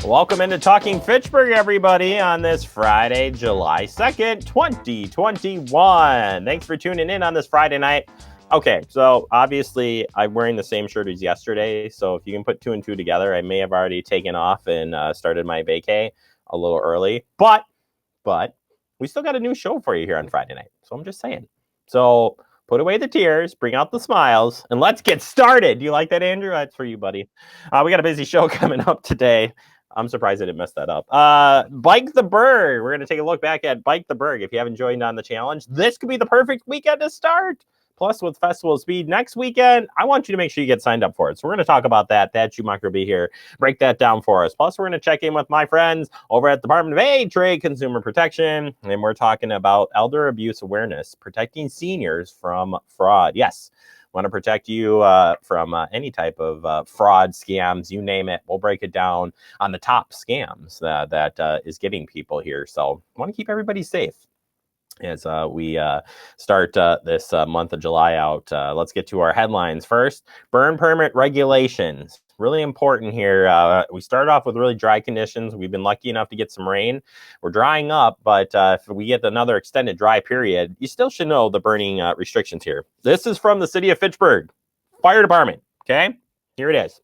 Welcome into Talking Fitchburg, everybody, on this Friday, July 2nd, 2021. Thanks for tuning in on this Friday night. Okay, so obviously I'm wearing the same shirt as yesterday, so if you can put two and two together, I may have already taken off and started my vacay a little early, but we still got a new show for you here on Friday night, so I'm just saying. So put away the tears, bring out the smiles, and let's get started. Do you like that, Andrew? That's for you, buddy. We got a busy show coming up today. I'm surprised I didn't mess that up. Bike the Burg. We're going to take a look back at Bike the Burg. If you haven't joined on the challenge, this could be the perfect weekend to start. Plus, with Festival Speed next weekend, I want you to make sure you get signed up for it. So we're going to talk about that. Thad Schumacher will be here, break that down for us. Plus, we're going to check in with my friends over at the Department of Aid, Trade, Consumer Protection, and we're talking about elder abuse awareness, protecting seniors from fraud. Yes, want to protect you from any type of fraud, scams, you name it. We'll break it down on the top scams that is getting people here. So I want to keep everybody safe as we start this month of July out. Let's get to our headlines first. Burn permit regulations. Really important here. We started off with really dry conditions. We've been lucky enough to get some rain. We're drying up, but if we get another extended dry period, you still should know the burning restrictions here. This is from the city of Fitchburg Fire Department. Okay, here it is.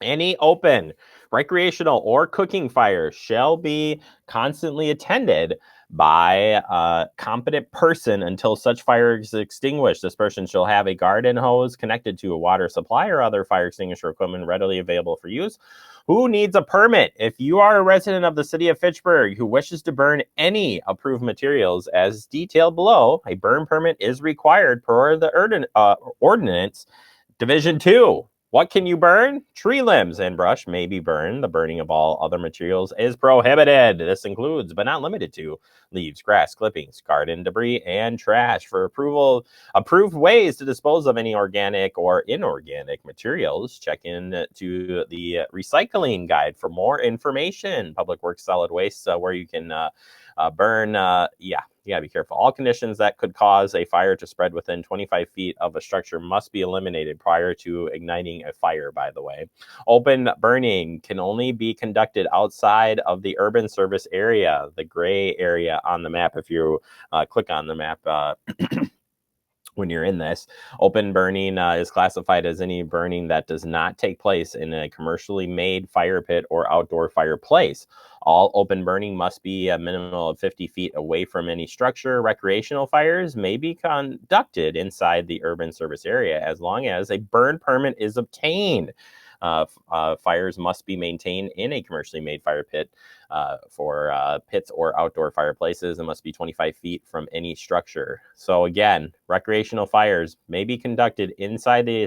Any open recreational or cooking fire shall be constantly attended by a competent person until such fire is extinguished. This person shall have a garden hose connected to a water supply or other fire extinguisher equipment readily available for use. Who needs a permit? If you are a resident of the city of Fitchburg who wishes to burn any approved materials as detailed below, a burn permit is required per the ordinance Division 2. What can you burn? Tree limbs and brush may be burned. The burning of all other materials is prohibited. This includes, but not limited to, leaves, grass, clippings, garden debris, and trash. For approved ways to dispose of any organic or inorganic materials, check in to the recycling guide for more information. Public Works Solid Waste, where you can burn, you gotta be careful. All conditions that could cause a fire to spread within 25 feet of a structure must be eliminated prior to igniting a fire, by the way. Open burning can only be conducted outside of the urban service area, the gray area on the map. If you click on the map, when you're in this, open burning is classified as any burning that does not take place in a commercially made fire pit or outdoor fireplace. All open burning must be a minimum of 50 feet away from any structure. Recreational fires may be conducted inside the urban service area as long as a burn permit is obtained. Fires must be maintained in a commercially made fire pit for pits or outdoor fireplaces and must be 25 feet from any structure. So again, recreational fires may be conducted inside the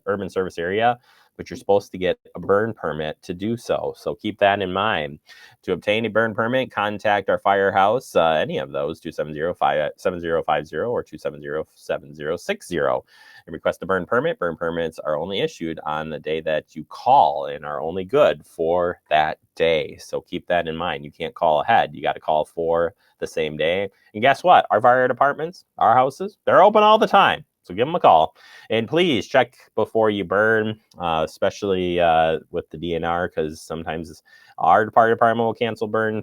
urban service area, but you're supposed to get a burn permit to do so. So keep that in mind. To obtain a burn permit, contact our firehouse, any of those, 270-7050 or 270-7060. And request a burn permit. Burn permits are only issued on the day that you call and are only good for that day. So keep that in mind. You can't call ahead. You got to call for the same day. And guess what? Our fire departments, our houses, they're open all the time. So give them a call. And please check before you burn, especially with the DNR, because sometimes our fire department will cancel burn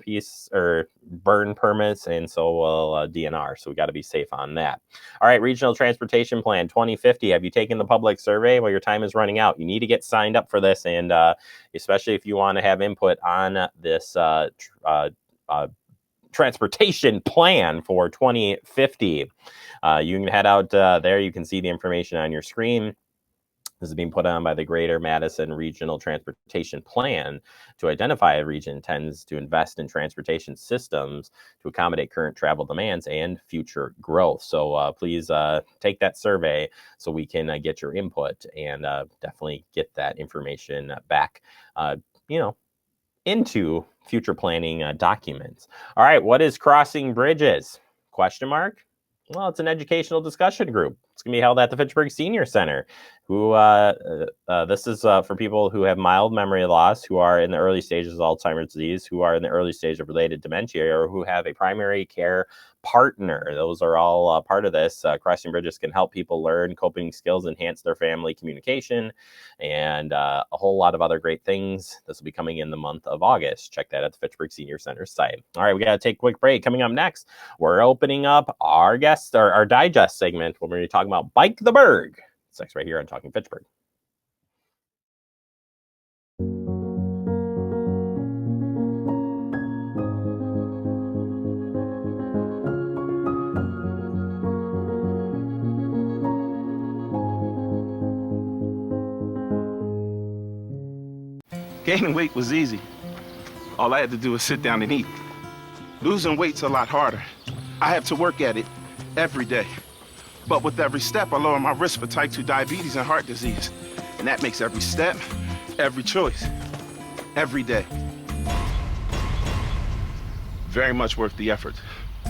permits, and so will DNR. So we got to be safe on that. All right, Regional Transportation Plan 2050. Have you taken the public survey? Well, your time is running out. You need to get signed up for this, and especially if you want to have input on this transportation plan for 2050. You can head out there. You can see the information on your screen. This is being put on by the Greater Madison Regional Transportation Plan to identify a region intends to invest in transportation systems to accommodate current travel demands and future growth. So please take that survey so we can get your input and definitely get that information back, into future planning documents. All right, what is Crossing Bridges? Question mark? Well, it's an educational discussion group. It's going to be held at the Fitchburg Senior Center. This is for people who have mild memory loss, who are in the early stages of Alzheimer's disease, who are in the early stage of related dementia, or who have a primary care partner. Those are all part of this. Crossing Bridges can help people learn coping skills, enhance their family communication, and a whole lot of other great things. This will be coming in the month of August. Check that at the Fitchburg Senior Center site. All right, we got to take a quick break. Coming up next, we're opening up our guest, our digest segment, when we're going to be talking about Bike the Burg. It's next right here on Talking Fitchburg. Gaining weight was easy. All I had to do was sit down and eat. Losing weight's a lot harder. I have to work at it every day. But with every step, I lower my risk for type 2 diabetes and heart disease. And that makes every step, every choice, every day very much worth the effort.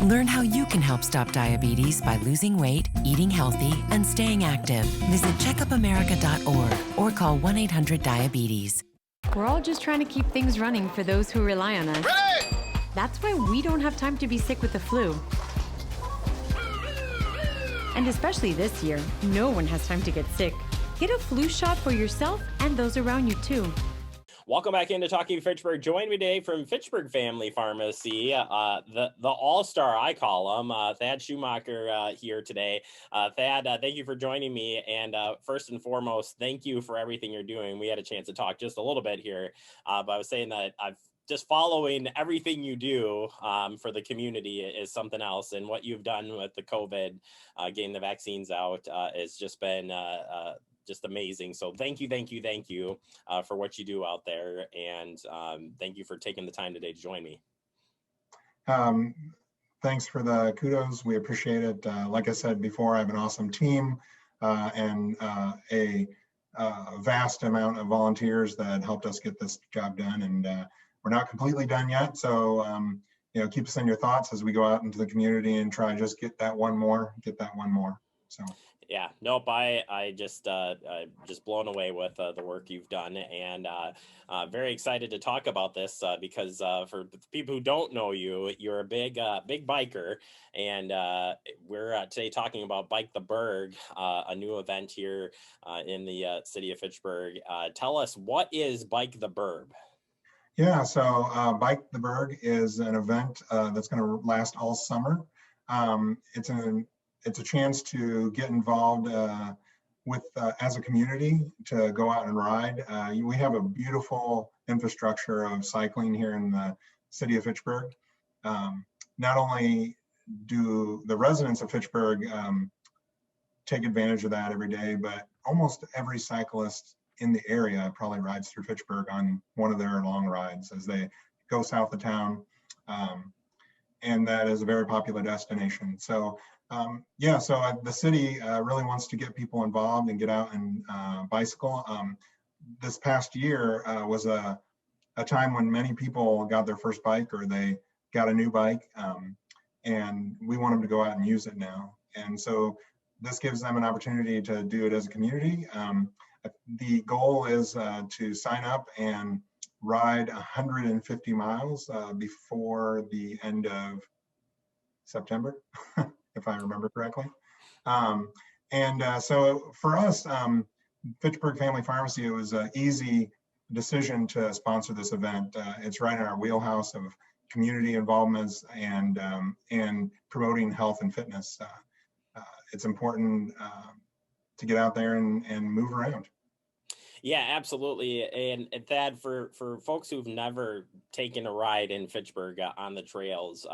Learn how you can help stop diabetes by losing weight, eating healthy, and staying active. Visit checkupamerica.org or call 1-800-DIABETES. We're all just trying to keep things running for those who rely on us. Ready! That's why we don't have time to be sick with the flu. And especially this year, no one has time to get sick. Get a flu shot for yourself and those around you too. Welcome back into Talking Fitchburg. Join me today from Fitchburg Family Pharmacy, the all-star, I call him, Thad Schumacher here today. Thad, thank you for joining me. And first and foremost, thank you for everything you're doing. We had a chance to talk just a little bit here, but I was saying that I've just following everything you do for the community is something else. And what you've done with the COVID, getting the vaccines out, has just been just amazing. So thank you for what you do out there. And thank you for taking the time today to join me. Thanks for the kudos. We appreciate it. Like I said before, I have an awesome team and a vast amount of volunteers that helped us get this job done. And we're not completely done yet. So, keep us in your thoughts as we go out into the community and try just get that one more. So. Yeah, nope. I just blown away with the work you've done, and very excited to talk about this because for people who don't know you, you're a big biker, and we're today talking about Bike the Burg, a new event here in the city of Fitchburg. Tell us, what is Bike the Burg? Yeah, so Bike the Burg is an event that's going to last all summer. It's a chance to get involved with as a community to go out and ride. We have a beautiful infrastructure of cycling here in the city of Fitchburg. Not only do the residents of Fitchburg take advantage of that every day, but almost every cyclist in the area probably rides through Fitchburg on one of their long rides as they go south of town. And that is a very popular destination. So the city really wants to get people involved and get out and bicycle. This past year was a time when many people got their first bike or they got a new bike, and we want them to go out and use it now. And so this gives them an opportunity to do it as a community. The goal is to sign up and ride 150 miles before the end of September, if I remember correctly. So for us, Fitchburg Family Pharmacy, it was an easy decision to sponsor this event. It's right in our wheelhouse of community involvements and promoting health and fitness. It's important to get out there and move around. Yeah, absolutely. And Thad, for folks who've never taken a ride in Fitchburg on the trails,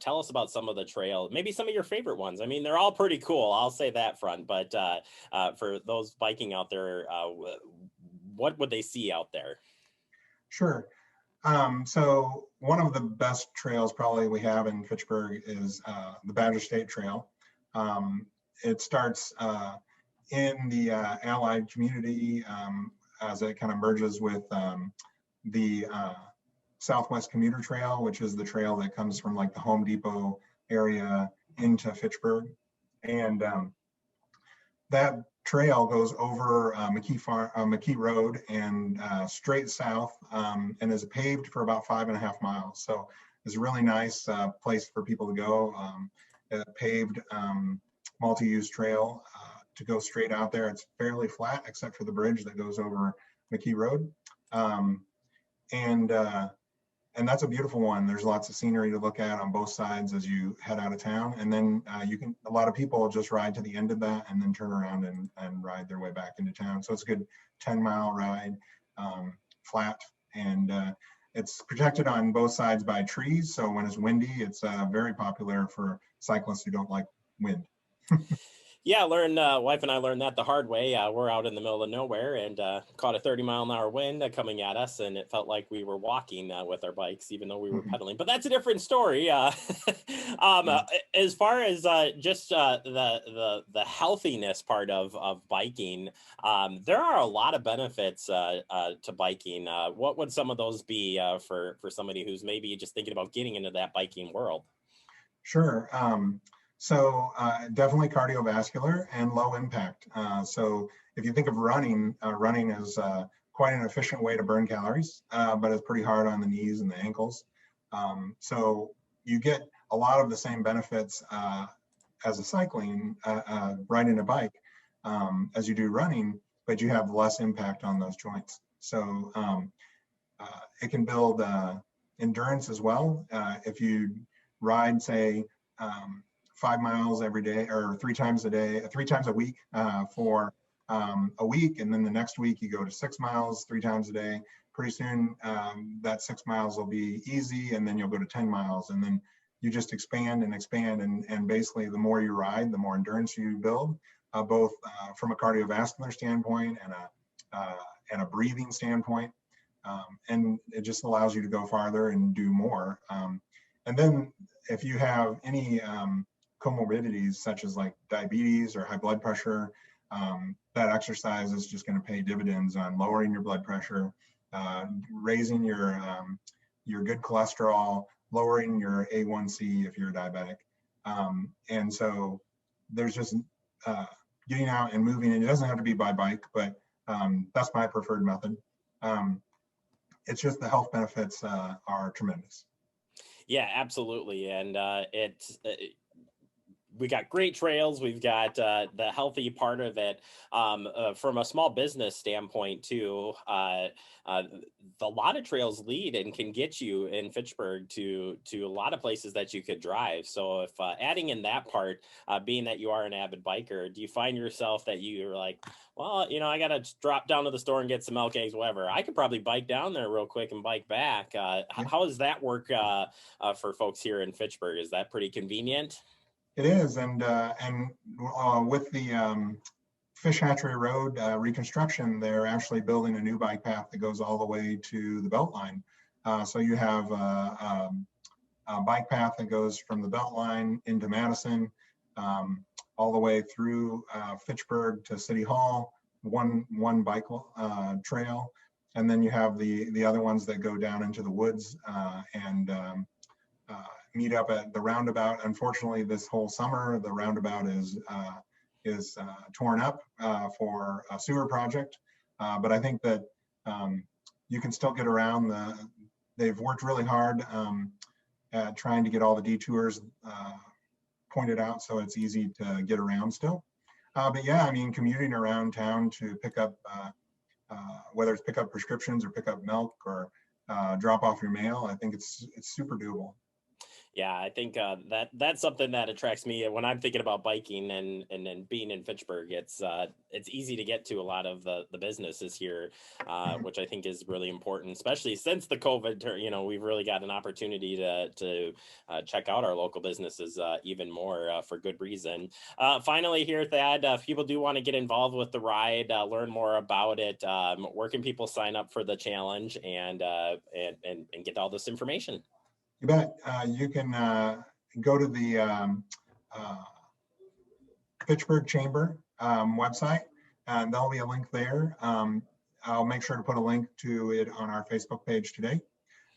tell us about some of the trails, maybe some of your favorite ones. I mean, they're all pretty cool, I'll say that front, but for those biking out there, what would they see out there? Sure. So one of the best trails probably we have in Fitchburg is the Badger State Trail. It starts in the allied community as it kind of merges with the Southwest Commuter Trail, which is the trail that comes from like the Home Depot area into Fitchburg. And that trail goes over McKee Road and straight south, and is paved for about 5.5 miles. So it's a really nice place for people to go. A paved multi-use trail to go straight out there. It's fairly flat except for the bridge that goes over McKee Road. And that's a beautiful one. There's lots of scenery to look at on both sides as you head out of town. And then a lot of people just ride to the end of that and then turn around and ride their way back into town. So it's a good 10-mile ride, flat, and it's protected on both sides by trees. So when it's windy, it's very popular for cyclists who don't like wind. Yeah, wife and I learned that the hard way. We're out in the middle of nowhere and caught a 30-mile-an-hour wind coming at us, and it felt like we were walking with our bikes, even though we were pedaling. But that's a different story. As far as just the healthiness part of biking, there are a lot of benefits to biking. What would some of those be for somebody who's maybe just thinking about getting into that biking world? Sure. So definitely cardiovascular and low impact. So if you think of running, running is quite an efficient way to burn calories, but it's pretty hard on the knees and the ankles. So you get a lot of the same benefits as a cycling, riding a bike, as you do running, but you have less impact on those joints. So it can build endurance as well. If you ride, say, 5 miles every day or 3 times a week for a week, and then the next week you go to 6 miles 3 times a day, pretty soon that 6 miles will be easy, and then you'll go to 10 miles, and then you just expand and expand, and basically the more you ride, the more endurance you build, both from a cardiovascular standpoint and a breathing standpoint, and it just allows you to go farther and do more. And then if you have any comorbidities such as like diabetes or high blood pressure, that exercise is just going to pay dividends on lowering your blood pressure, raising your good cholesterol, lowering your A1C if you're diabetic. And so there's just getting out and moving, and it doesn't have to be by bike, but that's my preferred method. It's just the health benefits are tremendous. Yeah, absolutely. And we got great trails. We've got the healthy part of it. From a small business standpoint too, a lot of trails lead and can get you in Fitchburg to a lot of places that you could drive. So if adding in that part, being that you are an avid biker, do you find yourself that you're like, well, I got to drop down to the store and get some milk, eggs, whatever. I could probably bike down there real quick and bike back. How does that work for folks here in Fitchburg? Is that pretty convenient? It is, and with the Fish Hatchery Road reconstruction, they're actually building a new bike path that goes all the way to the Beltline. So you have a bike path that goes from the Beltline into Madison, all the way through Fitchburg to City Hall, one bike trail, and then you have the other ones that go down into the woods and meet up at the roundabout. Unfortunately, this whole summer, the roundabout is torn up for a sewer project. But I think that you can still get around. They've worked really hard at trying to get all the detours pointed out so it's easy to get around still. But yeah, I mean, commuting around town to pick up, whether it's pick up prescriptions or pick up milk or drop off your mail, I think it's super doable. Yeah, I think that's something that attracts me when I'm thinking about biking and being in Fitchburg. It's easy to get to a lot of the businesses here, which I think is really important, especially since the COVID. We've really got an opportunity to check out our local businesses even more for good reason. Finally, here, Thad, if people do want to get involved with the ride, learn more about it, where can people sign up for the challenge and get all this information? You bet. You can go to the Fitchburg Chamber website, and there'll be a link there. I'll make sure to put a link to it on our Facebook page today.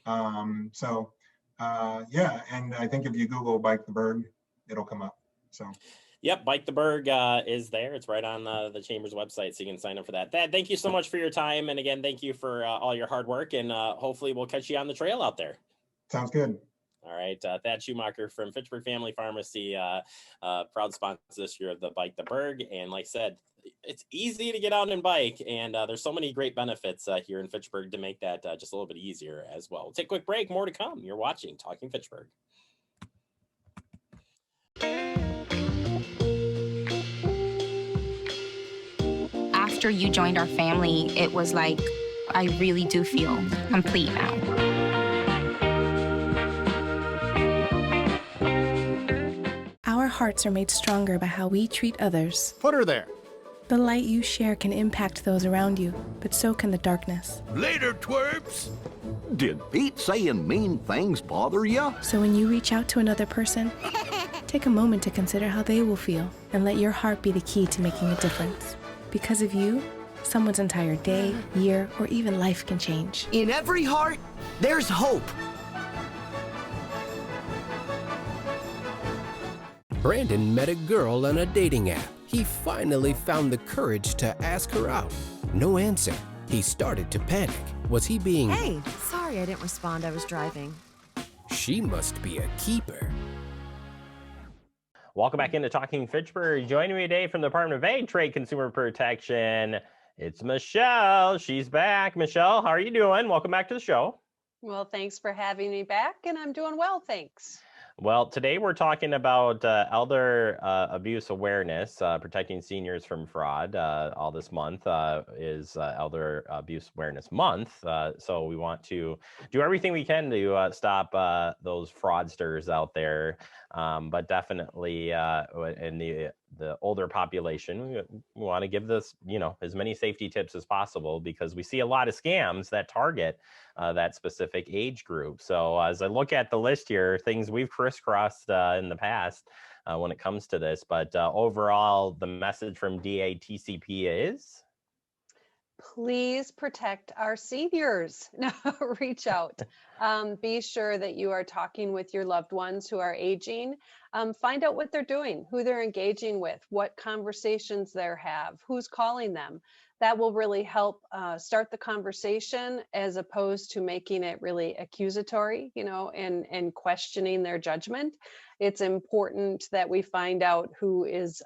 Yeah, and I think if you Google Bike the Burg, it'll come up. So Yep, Bike the Burg is there. It's right on the Chamber's website, so you can sign up for that. Thad, thank you so much for your time. And again, thank you for all your hard work. And hopefully we'll catch you on the trail out there. Sounds good. All right. Thad Schumacher from Fitchburg Family Pharmacy, proud sponsor this year of the Bike the Burg. And like I said, it's easy to get out and bike. And there's so many great benefits here in Fitchburg to make that just a little bit easier as well. We'll take a quick break. More to come. You're watching Talking Fitchburg. After you joined our family, it was like, I really do feel complete now. Our hearts are made stronger by how we treat others. Put her there. The light you share can impact those around you, but so can the darkness. Later, twerps. Did Pete saying mean things bother you? So when you reach out to another person, take a moment to consider how they will feel and let your heart be the key to making a difference. Because of you, someone's entire day, year, or even life can change. In every heart, there's hope. Brandon met a girl on a dating app. He finally found the courage to ask her out. No answer. He started to panic. Was he being... Hey, sorry I didn't respond. I was driving. She must be a keeper. Welcome back into Talking Fitchburg. Joining me today from the Department of Ag, Trade, Consumer Protection, it's Michelle. She's back. Michelle, how are you doing? Welcome back to the show. Well, thanks for having me back, and I'm doing well, thanks. Well, today we're talking about elder abuse awareness, protecting seniors from fraud. All this month is Elder Abuse Awareness Month. So we want to do everything we can to stop those fraudsters out there. But definitely in the older population, we want to give this, as many safety tips as possible, because we see a lot of scams that target that specific age group. So as I look at the list here, things we've crisscrossed in the past when it comes to this, but overall, the message from DATCP is? Please protect our seniors. Reach out. Be sure that you are talking with your loved ones who are aging. Find out what they're doing, who they're engaging with, what conversations they have, who's calling them. That will really help start the conversation, as opposed to making it really accusatory, and questioning their judgment. It's important that we find out who is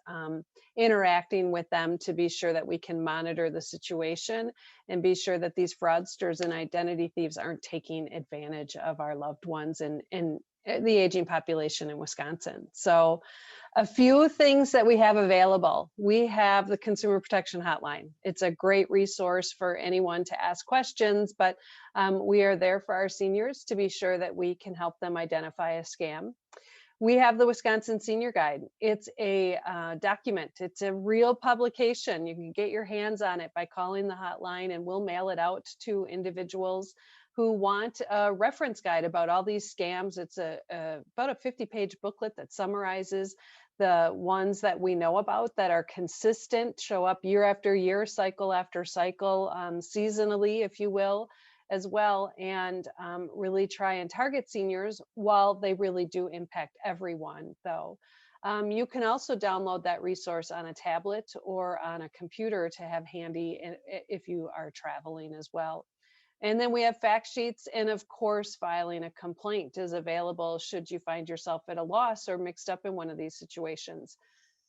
interacting with them, to be sure that we can monitor the situation and be sure that these fraudsters and identity thieves aren't taking advantage of our loved ones and the aging population in Wisconsin. So a few things that we have available. We have the Consumer Protection Hotline. It's a great resource for anyone to ask questions, but we are there for our seniors to be sure that we can help them identify a scam. We have the Wisconsin Senior Guide. It's a document. It's a real publication. You can get your hands on it by calling the hotline, and we'll mail it out to individuals who want a reference guide about all these scams. It's about a 50-page booklet that summarizes the ones that we know about that are consistent, show up year after year, cycle after cycle, seasonally, if you will, as well, and really try and target seniors while they really do impact everyone, though. You can also download that resource on a tablet or on a computer to have handy if you are traveling as well. And then we have fact sheets, and of course, filing a complaint is available should you find yourself at a loss or mixed up in one of these situations.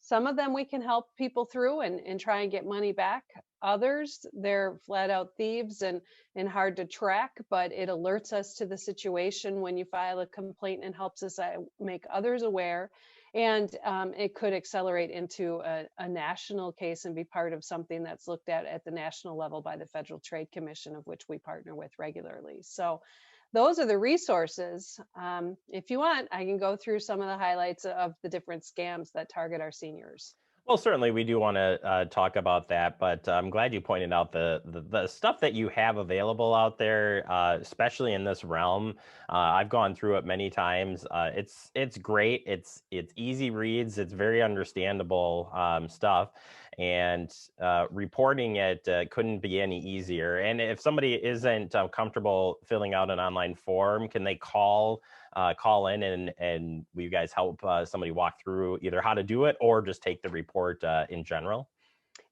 Some of them we can help people through and try and get money back. Others, they're flat out thieves and hard to track, but it alerts us to the situation when you file a complaint and helps us make others aware. And it could accelerate into a national case and be part of something that's looked at the national level by the Federal Trade Commission, of which we partner with regularly. So those are the resources. If you want, I can go through some of the highlights of the different scams that target our seniors. Well, certainly we do want to talk about that, but I'm glad you pointed out the stuff that you have available out there, especially in this realm. I've gone through it many times. It's great. It's easy reads. It's very understandable stuff, and reporting it couldn't be any easier. And if somebody isn't comfortable filling out an online form, can they call call in and will you guys help somebody walk through either how to do it or just take the report in general?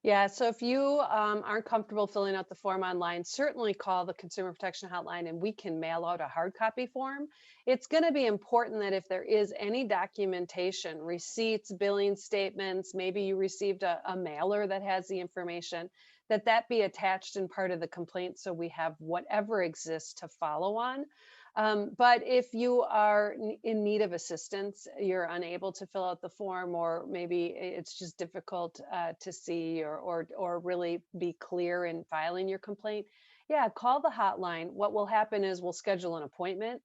Yeah, so if you aren't comfortable filling out the form online, certainly call the Consumer Protection Hotline and we can mail out a hard copy form. It's going to be important that if there is any documentation, receipts, billing statements, maybe you received a mailer that has the information, that be attached in part of the complaint so we have whatever exists to follow on. But if you are in need of assistance, you're unable to fill out the form, or maybe it's just difficult to see or really be clear in filing your complaint, yeah, call the hotline. What will happen is we'll schedule an appointment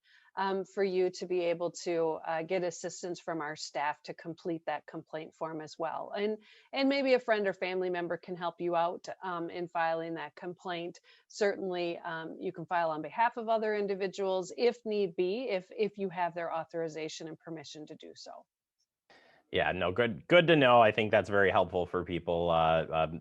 for you to be able to get assistance from our staff to complete that complaint form as well. And maybe a friend or family member can help you out in filing that complaint. Certainly, you can file on behalf of other individuals if need be, if you have their authorization and permission to do so. Yeah, no, good to know. I think that's very helpful for people.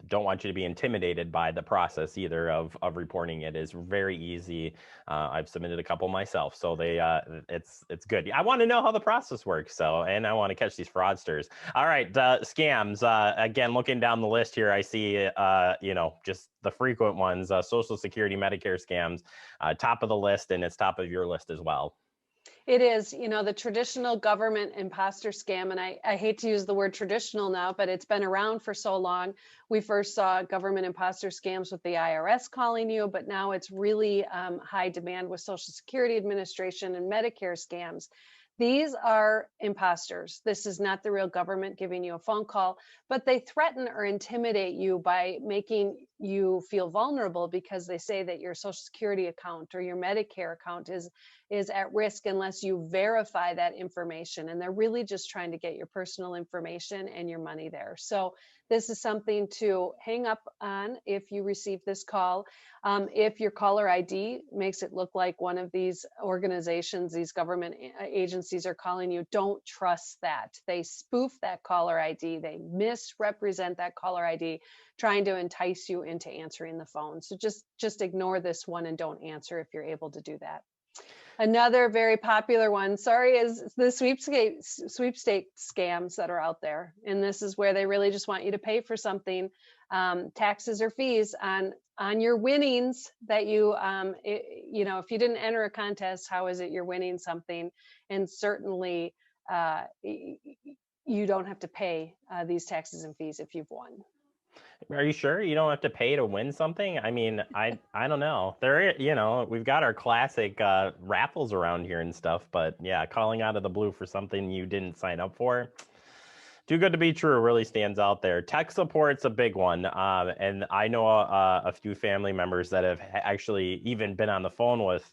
Don't want you to be intimidated by the process either of reporting it. Is very easy. I've submitted a couple myself, so it's good. I want to know how the process works, and I want to catch these fraudsters. All right, scams. Again, looking down the list here, I see just the frequent ones. Social Security, Medicare scams, top of the list, and it's top of your list as well. It is, the traditional government imposter scam, and I hate to use the word traditional now, but it's been around for so long. We first saw government imposter scams with the IRS calling you, but now it's really high demand with Social Security Administration and Medicare scams. These are imposters. This is not the real government giving you a phone call, but they threaten or intimidate you by making you feel vulnerable because they say that your Social Security account or your Medicare account is at risk unless you verify that information. And they're really just trying to get your personal information and your money there. So this is something to hang up on if you receive this call. If your caller ID makes it look like one of these organizations, these government agencies are calling you, don't trust that. They spoof that caller ID. They misrepresent that caller ID, trying to entice you into answering the phone. So just ignore this one and don't answer if you're able to do that. Another very popular one, is the sweepstakes scams that are out there. And this is where they really just want you to pay for something, taxes or fees on your winnings that you, if you didn't enter a contest, how is it you're winning something? And certainly you don't have to pay these taxes and fees if you've won. Are you sure you don't have to pay to win something? I mean, I don't know. We've got our classic raffles around here and stuff, but yeah, calling out of the blue for something you didn't sign up for, too good to be true, really stands out there. Tech support's a big one, and I know a few family members that have actually even been on the phone with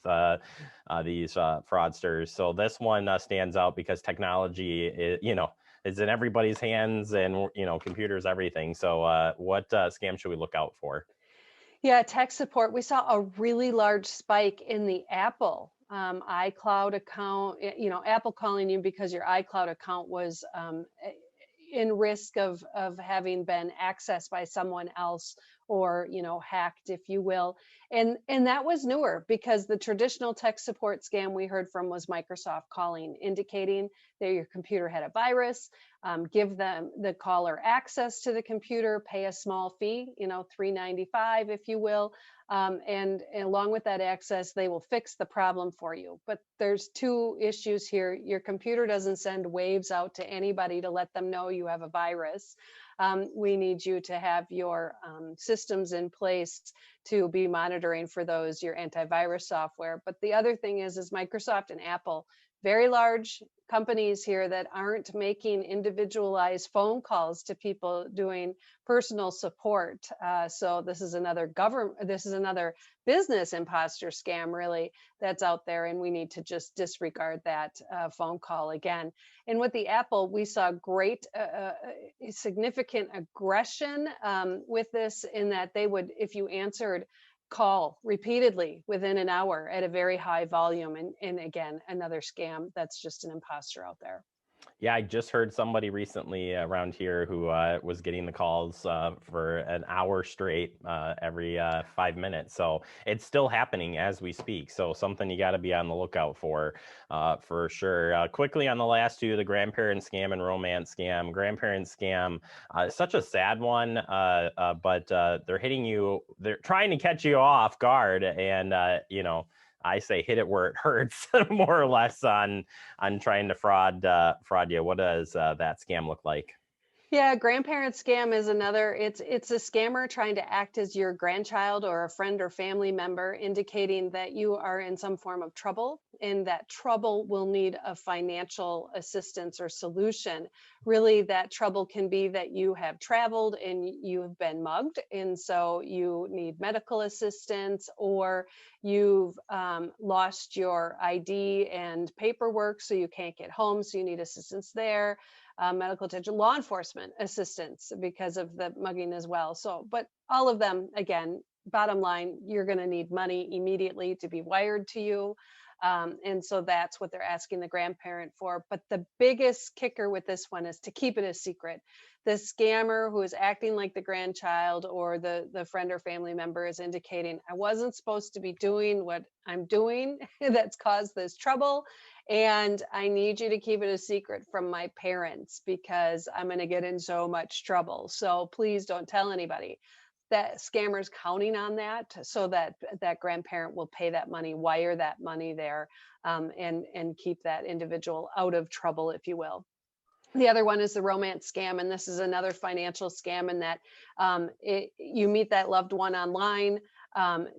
these fraudsters. So this one stands out because technology is in everybody's hands, and computers, everything. So what scam should we look out for? Yeah, tech support. We saw a really large spike in the Apple iCloud account. Apple calling you because your iCloud account was in risk of having been accessed by someone else or hacked, if you will. And that was newer because the traditional tech support scam we heard from was Microsoft calling, indicating that your computer had a virus, give them the caller access to the computer, pay a small fee, $3.95, if you will. And along with that access, they will fix the problem for you. But there's two issues here. Your computer doesn't send waves out to anybody to let them know you have a virus. We need you to have your systems in place to be monitoring for those, your antivirus software. But the other thing is Microsoft and Apple, very large companies here that aren't making individualized phone calls to people doing personal support. So this is another business imposter scam really that's out there, and we need to just disregard that phone call again. And with the Apple, we saw great significant aggression with this, in that they would, if you answered, call repeatedly within an hour at a very high volume. And again, another scam that's just an imposter out there. Yeah, I just heard somebody recently around here who was getting the calls for an hour straight every 5 minutes. So it's still happening as we speak. So something you got to be on the lookout for sure. Quickly on the last two, the grandparent scam and romance scam. Grandparent scam, such a sad one, but they're hitting you. They're trying to catch you off guard, and I say hit it where it hurts, more or less on trying to fraud you. What does that scam look like? Yeah, grandparent scam is another. It's a scammer trying to act as your grandchild or a friend or family member, indicating that you are in some form of trouble and that trouble will need a financial assistance or solution. Really, that trouble can be that you have traveled and you have been mugged, and so you need medical assistance, or you've lost your ID and paperwork, so you can't get home, so you need assistance there. Medical attention, law enforcement assistance because of the mugging as well. So, but all of them, again, bottom line, you're going to need money immediately to be wired to you. And so that's what they're asking the grandparent for. But the biggest kicker with this one is to keep it a secret. The scammer who is acting like the grandchild or the friend or family member is indicating, I wasn't supposed to be doing what I'm doing that's caused this trouble. And I need you to keep it a secret from my parents because I'm going to get in so much trouble. So please don't tell anybody. That scammer's counting on that so that that grandparent will pay that money, wire that money there, and keep that individual out of trouble, if you will. The other one is the romance scam, and this is another financial scam in that you meet that loved one online.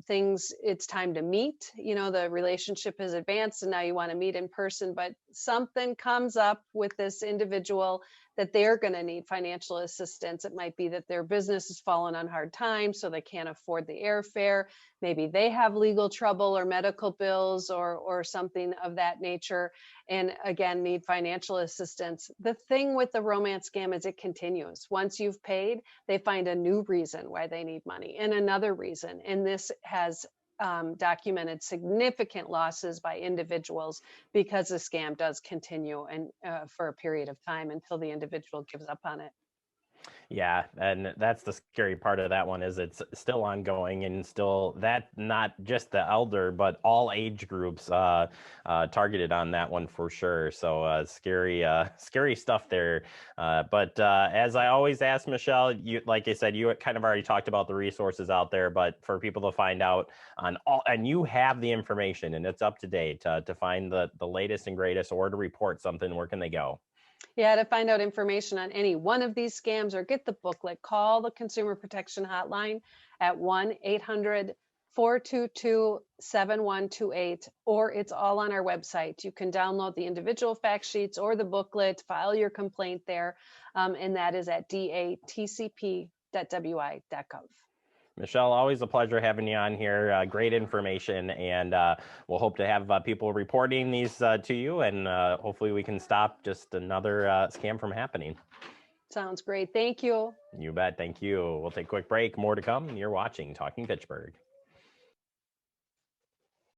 It's time to meet, the relationship is advanced and now you want to meet in person, but something comes up with this individual that they're going to need financial assistance. It might be that their business has fallen on hard times, so they can't afford the airfare. Maybe they have legal trouble or medical bills or something of that nature, and again, need financial assistance. The thing with the romance scam is it continues. Once you've paid, they find a new reason why they need money and another reason. And this has documented significant losses by individuals because the scam does continue and for a period of time until the individual gives up on it. Yeah, and that's the scary part of that one is it's still ongoing and still that not just the elder, but all age groups targeted on that one for sure. So scary stuff there. But as I always ask Michelle, you, like I said, you kind of already talked about the resources out there, but for people to find out on all, and you have the information and it's up to date to find the latest and greatest or to report something, where can they go? Yeah, to find out information on any one of these scams or get the booklet, call the Consumer Protection Hotline at 1-800-422-7128, or it's all on our website. You can download the individual fact sheets or the booklet, file your complaint there, and that is at DATCP.wi.gov. Michelle, always a pleasure having you on here. Great information, and we'll hope to have people reporting these to you, and hopefully we can stop just another scam from happening. Sounds great. Thank you. You bet. Thank you. We'll take a quick break. More to come. You're watching Talking Fitchburg.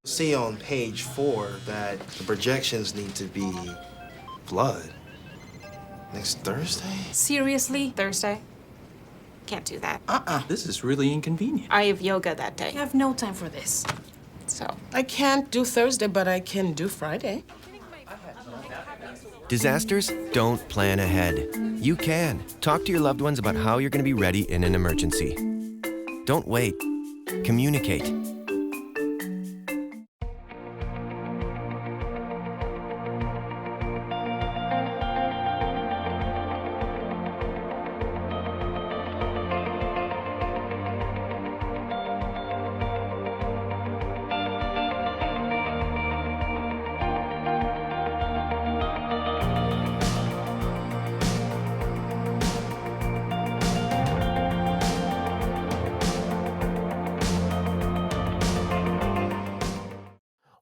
See on page 4 that the projections need to be blood. Next Thursday? Seriously? Thursday? Can't do that. This is really inconvenient. I have yoga that day. I have no time for this. So. I can't do Thursday, but I can do Friday. Disasters don't plan ahead. You can. Talk to your loved ones about how you're going to be ready in an emergency. Don't wait. Communicate.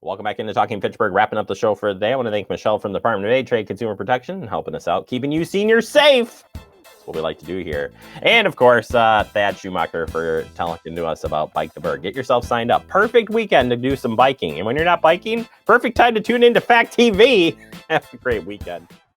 Welcome back into Talking Fitchburg, wrapping up the show for the day. I want to thank Michelle from the Department of Trade Consumer Protection helping us out, keeping you seniors safe. That's what we like to do here. And of course, Thad Schumacher for talking to us about Bike to Burg. Get yourself signed up. Perfect weekend to do some biking. And when you're not biking, perfect time to tune into Fact TV. Have a great weekend.